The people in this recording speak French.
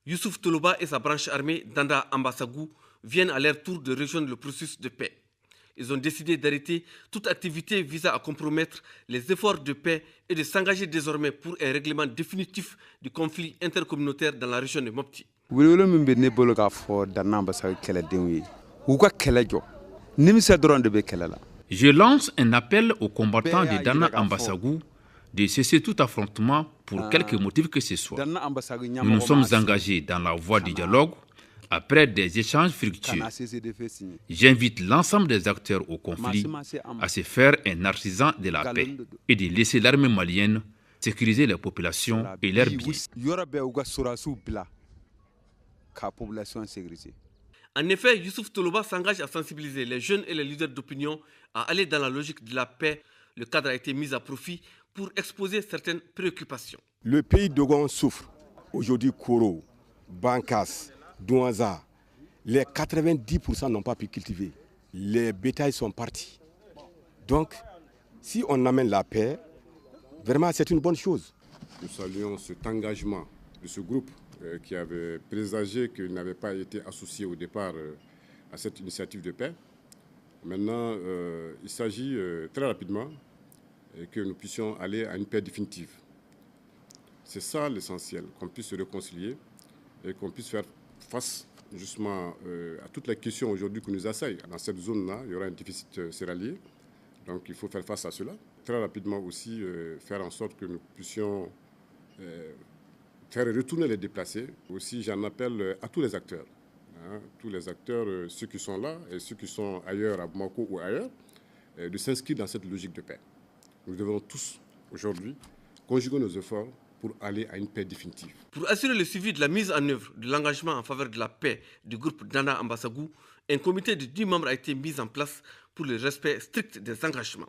Youssouf Toloba et sa branche armée Danda Ambassagou viennent à leur tour de rejoindre le processus de paix. Ils ont décidé d'arrêter toute activité visant à compromettre les efforts de paix et de s'engager désormais pour un règlement définitif du conflit intercommunautaire dans la région de Mopti. Je lance un appel aux combattants de Dana Ambassagou de cesser tout affrontement pour quelque motif que ce soit. Nous nous sommes engagés dans la voie du dialogue après des échanges fructueux. J'invite l'ensemble des acteurs au conflit à se faire un artisan de la paix et de laisser l'armée malienne sécuriser les populations et leurs biens. En effet, Youssouf Toloba s'engage à sensibiliser les jeunes et les leaders d'opinion à aller dans la logique de la paix. Le cadre a été mis à profit pour exposer certaines préoccupations. Le pays d'Ogon souffre. Aujourd'hui, Koro, Bankas, Douanza, les 90% n'ont pas pu cultiver. Les bétails sont partis. Donc, si on amène la paix, vraiment c'est une bonne chose. Nous saluons cet engagement de ce groupe qui avait présagé qu'il n'avait pas été associé au départ à cette initiative de paix. Maintenant, il s'agit très rapidement que nous puissions aller à une paix définitive. C'est ça l'essentiel, qu'on puisse se réconcilier et qu'on puisse faire face justement à toutes les questions aujourd'hui qui nous assaillent. Dans cette zone-là, il y aura un déficit céréalier, donc il faut faire face à cela. Très rapidement aussi, faire en sorte que nous puissions faire retourner les déplacés. Aussi, j'en appelle à tous les acteurs. Tous les acteurs, ceux qui sont là et ceux qui sont ailleurs, à Bamako ou ailleurs, de s'inscrire dans cette logique de paix. Nous devons tous, aujourd'hui, conjuguer nos efforts pour aller à une paix définitive. Pour assurer le suivi de la mise en œuvre de l'engagement en faveur de la paix du groupe Dana Ambassagou, un comité de 10 membres a été mis en place pour le respect strict des engagements.